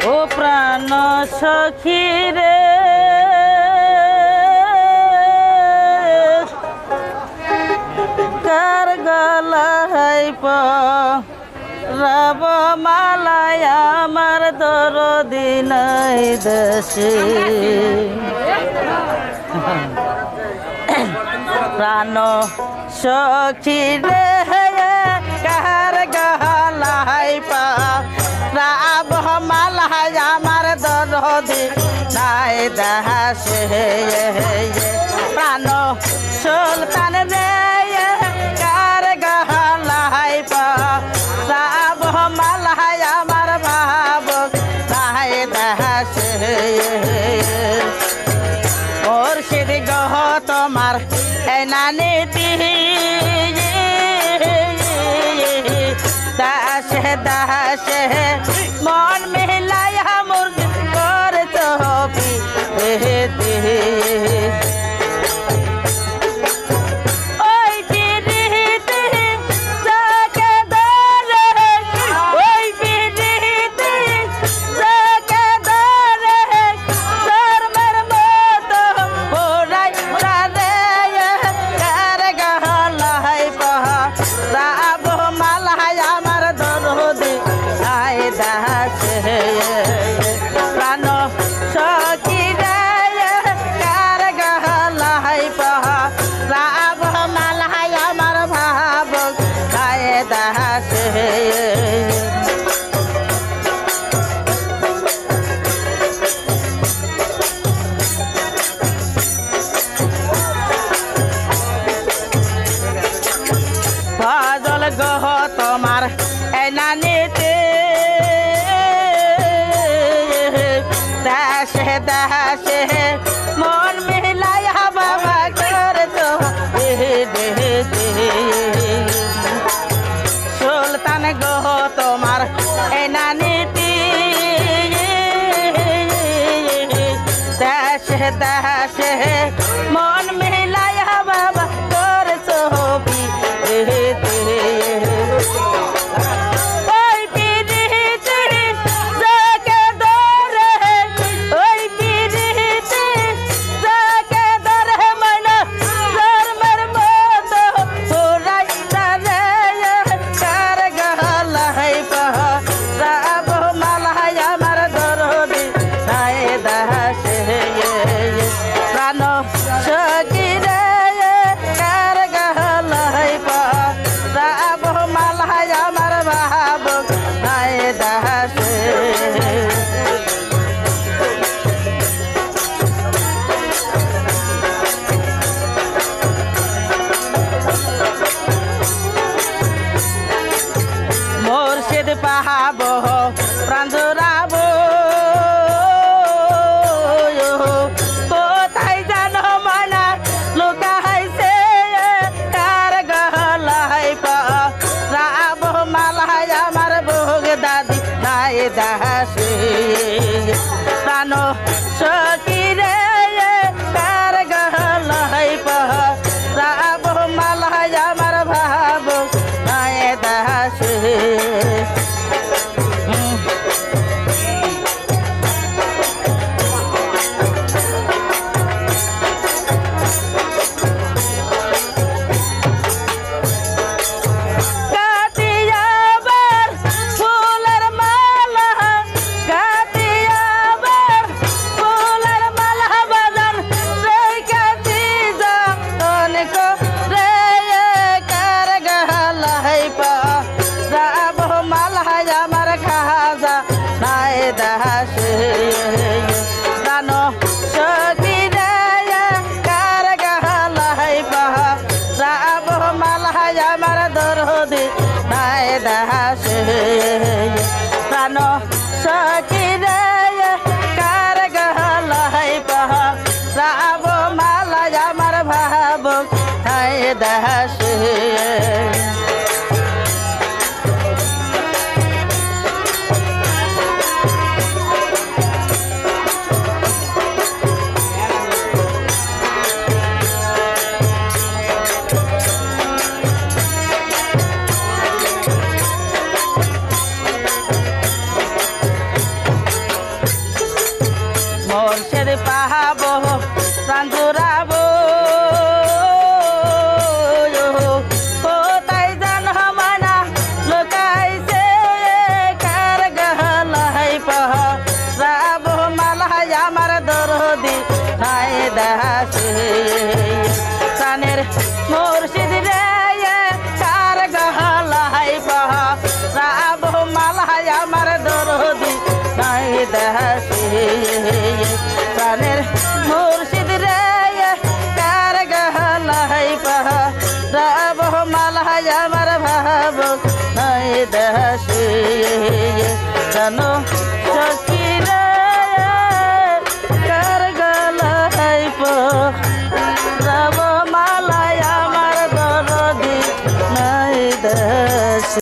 ও প্রাণ সখী রে কার গলায় রব মালায় আমার দরদি নাই দেশে প্রাণ সখী রে কার গলায় রব মালায় আমার দরদি নাই দেশে প্রাণ সুলতান রে কার গলায় রাব মালায় আমার ভাব নাই দেশে মুর্শিদ গহ তোমার এই নানীতি দাসে দাসে মন মিলাইয়া মুর্শিদ করে তবি প্রাণ সখী রে কার গলায় রাব মালায় আমার ভাব গায়ে দাসে ফজল গহ তোমার এই নানীতে দাসে দাসে মন মিলাইয়া বাবা কর তো সুলতান গহ তোমার এই নানীতি দাসে দাসে মন মিলাইয়া বাবা কর ছবি প্রাণ সখী রে কার গলায় রাব মালায় আমার ভাব নাই দাসে মুর্শিদ পাহাব প্রাণ জোড়াব কোথায় জানো মানা লুকাইছে কার গলায় রাব মালায় আমার ভোগ দাদি নাই দাসে প্রাণ সখী রে কার গলায় রাব মালায় আমার ভাব নাই দাসে দাসে প্রাণ সখী রে কার গলায় রাব মালায় আমার দরদি নাই দাসে প্রাণ সখী রে কার গলায় রাব মালায় আমার ভাব নাই দাসে প্রাণ জুড়াবো কোথায় জান মানা লোকাইছে কার গহলাই পহরাবো মালাই আমার দরদি নাই দাসে প্রাণের মুর্শিদ রে কার গহলাই পহরাবো মালাই আমার দরদি নাই দাসে প্রাণের মুর্শিদ রে কার গহলাই পহরাবো মালাই আমার ভাব নাই দাসে জানো